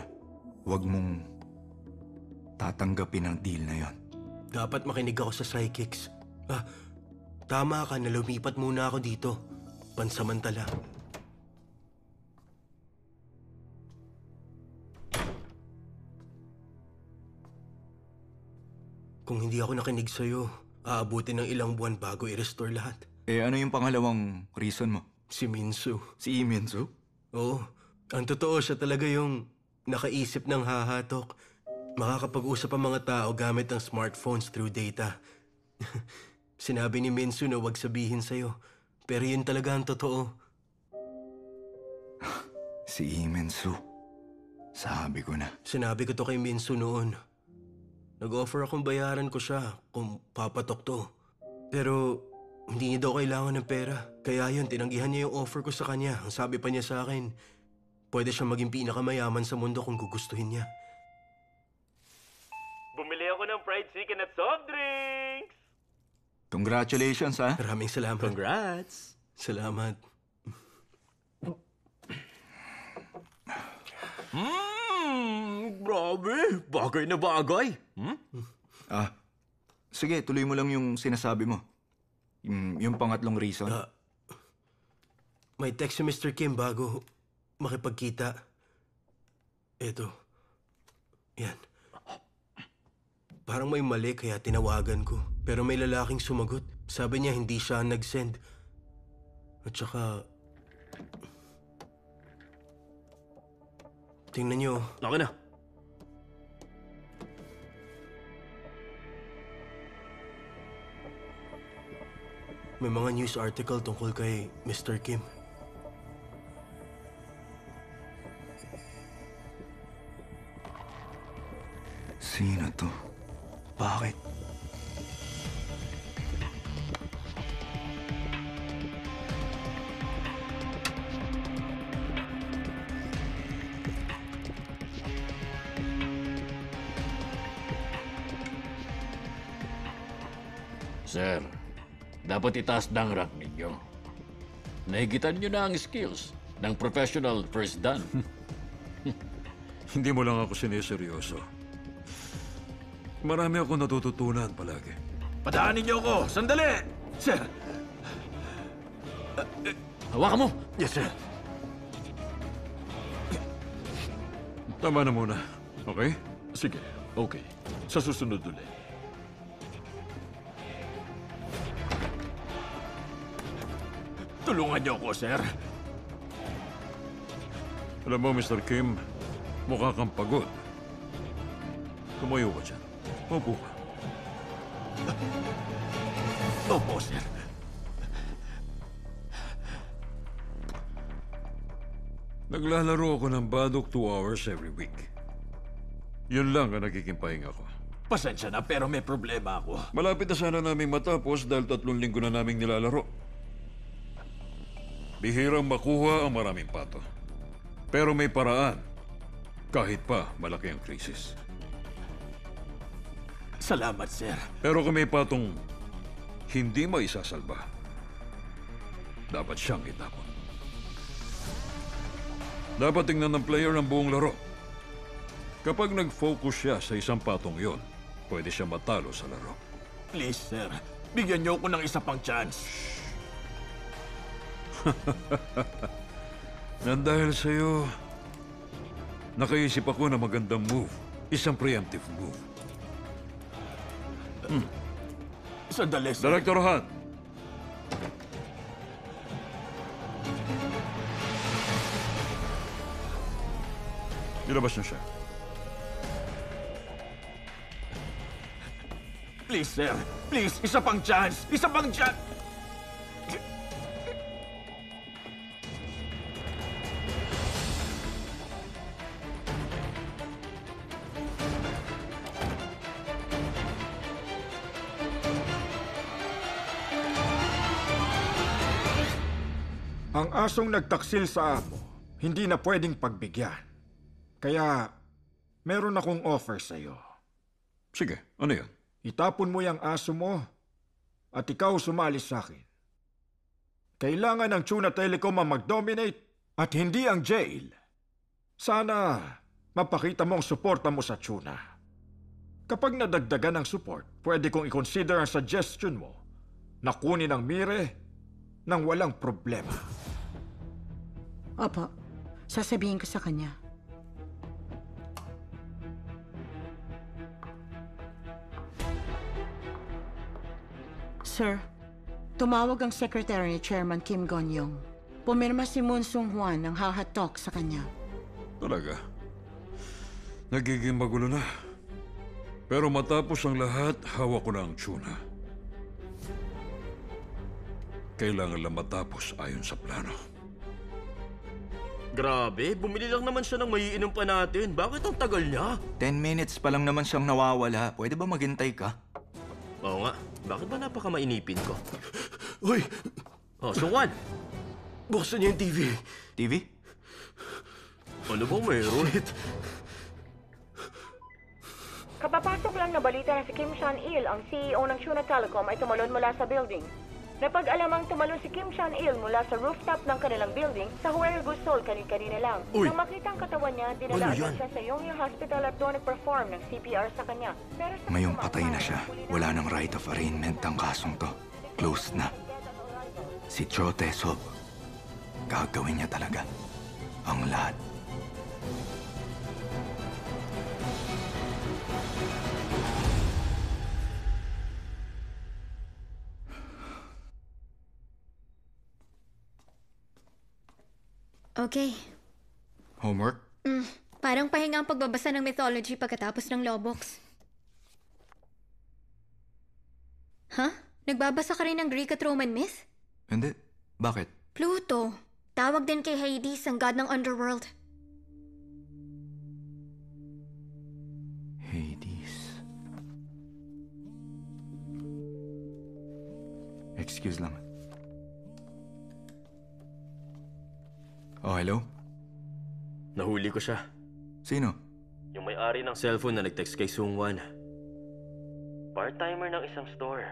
Huwag mong tatanggapin ang deal na yon. Dapat makinig ako sa psychics. Tama ka na lumipat muna ako dito. Pansamantala. Kung hindi ako nakinig sa'yo, aabutin ng ilang buwan bago i-restore lahat. Eh ano yung pangalawang reason mo? Si Minsu. Si Minsu? Oo. Ang totoo, siya talaga yung nakaisip ng hahatok. Makakapag-usap ang mga tao gamit ang smartphones through data. Sinabi ni Minsu na huwag sabihin sa'yo. Pero yun talaga ang totoo. Si Minsu. Sabi ko na. Sinabi ko to kay Minsu noon. Nag-offer akong bayaran ko siya kung papatok to. Pero hindi niya daw kailangan ng pera. Kaya yun, tinanggihan niya yung offer ko sa kanya. Ang sabi pa niya sa akin, pwede siyang maging pinakamayaman sa mundo kung gugustuhin niya. Bumili ako ng fried chicken at soft drinks! Congratulations, ha? Maraming salamat. Congrats! Salamat. Grabe! Bagay na bagay! Sige, tuloy mo lang yung sinasabi mo. Yung pangatlong reason. May text si Mr. Kim bago makipagkita. Eto. Yan. Parang may mali kaya tinawagan ko. Pero may lalaking sumagot. Sabi niya hindi siya ang nag-send. At saka... Tingnan niyo. Laki na. May mga news article tungkol kay Mr. Kim. Sino to? Bakit? Sir, dapat itaas na ang rank ninyo. Nahigitan nyo na ang skills ng professional first dan. Hindi mo lang ako siniseryoso. Marami akong natututunan palagi. Padaanin niyo ako! Sandali! Sir! Hawakan mo! Yes, sir. Tama na muna, okay? Sige, okay. Sa susunod ulit. Tulungan niyo ako, sir. Alam mo, Mr. Kim, mukha kang pagod. Tumayo ka dyan. Opo ka. Opo, sir. Naglalaro ako ng badok 2 hours every week. Yun lang ang nagiging pahinga ko. Pasensya na, pero may problema ako. Malapit na sana namin matapos dahil 3 linggo na naming nilalaro. Bihirang makuha ang maraming pato. Pero may paraan. Kahit pa malaki ang krisis. Salamat, sir. Pero kung may patong hindi maisasalba, dapat siyang itapon. Dapat tingnan ng player ang buong laro. Kapag nag-focus siya sa isang patong yon, pwede siya matalo sa laro. Please, sir. Bigyan niyo ako ng isa pang chance. Nang dahil sa'yo, nakaisip ako ng magandang move. Isang preemptive move. Sandali, sir. Director Han! Ilabas niyo siya. Please, sir. Please, isa pang chance. Isa pang chance. Ang asong nagtaksil sa amo, hindi na pwedeng pagbigyan. Kaya, meron akong offer sa'yo. Sige, ano yan? Itapon mo yung aso mo at ikaw sumali sa akin. Kailangan ng Tuna Telecom ang mag-dominate at hindi ang jail. Sana mapakita mo ang suporta mo sa Tuna. Kapag nadagdagan ng support, pwede kong i-consider ang suggestion mo na kunin ang Mire nang walang problema. Opo, sasabihin ko sa kanya. Sir, tumawag ang secretary ni Chairman Kim Gon-yong. Pumirma si Moon Sung-hwan ng hahatok sa kanya. Talaga. Nagiging magulo na. Pero matapos ang lahat, hawak ko na ang tuna. Kailangan lang matapos ayon sa plano. Grabe, bumili lang naman siya ng maiinom pa natin. Bakit ang tagal niya? 10 minutes pa lang naman siyang nawawala. Pwede ba maghintay ka? Oo nga, bakit ba napakamainipin ko? Uy! Oh, Sungwan! Buksan niyo yung TV. TV? Ano bang mayroon? Kapapasok lang na balita na si Kim Chan-il, ang CEO ng Chuna Telecom, ay tumalon mula sa building. Napag-alamang tumalon si Kim Chan-il mula sa rooftop ng kanilang building sa Huergo Sol kanina lang. Uy! Nang makita ang katawan niya, dinala agad siya sa Yongyo Hospital at doon nag-perform ng CPR sa kanya. Pero sa Ngayong patay na siya. Wala nang right of arraignment ang kasong to. Closed na. Si Cho Tae-sop, gagawin niya talaga ang lahat. Okay. Homework? Parang pahinga ang pagbabasa ng mythology pagkatapos ng Lobox. Huh? Nagbabasa ka rin ng Greek at Roman myth? Hindi. Bakit? Pluto. Tawag din kay Hades ang god ng underworld. Hades. Excuse lang. Oh, hello? Nahuli ko siya. Sino? Yung may-ari ng cellphone na nag-text kay Sungwan. Part-timer ng isang store.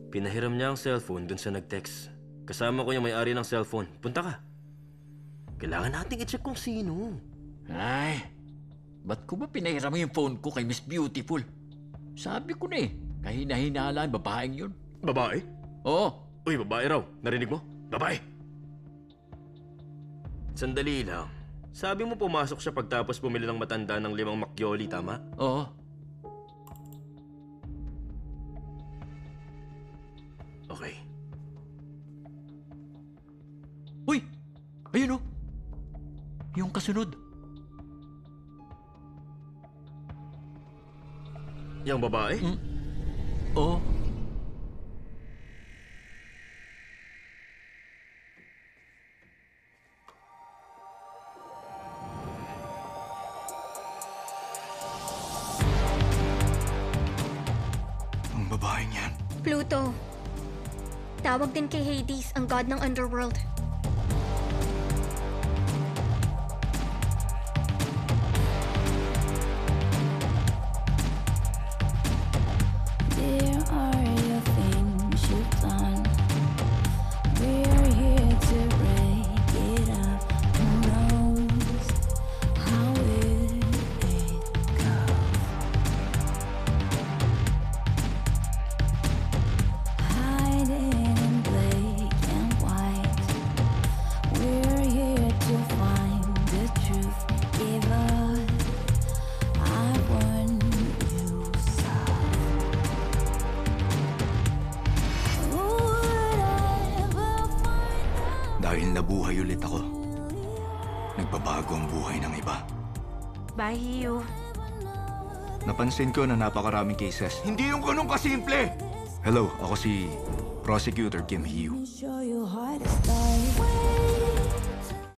Pinahiram niya ang cellphone dun sa nag-text. Kasama ko yung may-ari ng cellphone. Punta ka. Kailangan nating i-check kung sino. Ay, ba't ko ba pinahiram yung phone ko kay Miss Beautiful? Sabi ko na eh, kahina-hinala ang babaeng yun. Babae? Oo. Uy, babae raw. Narinig mo? Babae! Sandali lang. Sabi mo pumasok siya pagtapos bumili ng matanda ng 5 Macchioli, tama? Oo. Okay. Uy! Ayun oh! Yung kasunod. Yang babae? Oo. Ang babaeng yan. Pluto. Tawag din kay Hades ang god ng underworld. There are your things you've done. We're here to break it up. Who knows how it goes? Hiding in black and white. We're here to find the truth. Give us. I want you so. Dahil nabuhay ulit ako, nagbabago ang buhay ng iba. Bye, Hiyu. Napansin ko na napakaraming cases. Hindi yung ganun kasimple! Hello, ako si Prosecutor Kim Hee-yu. Show you how to start.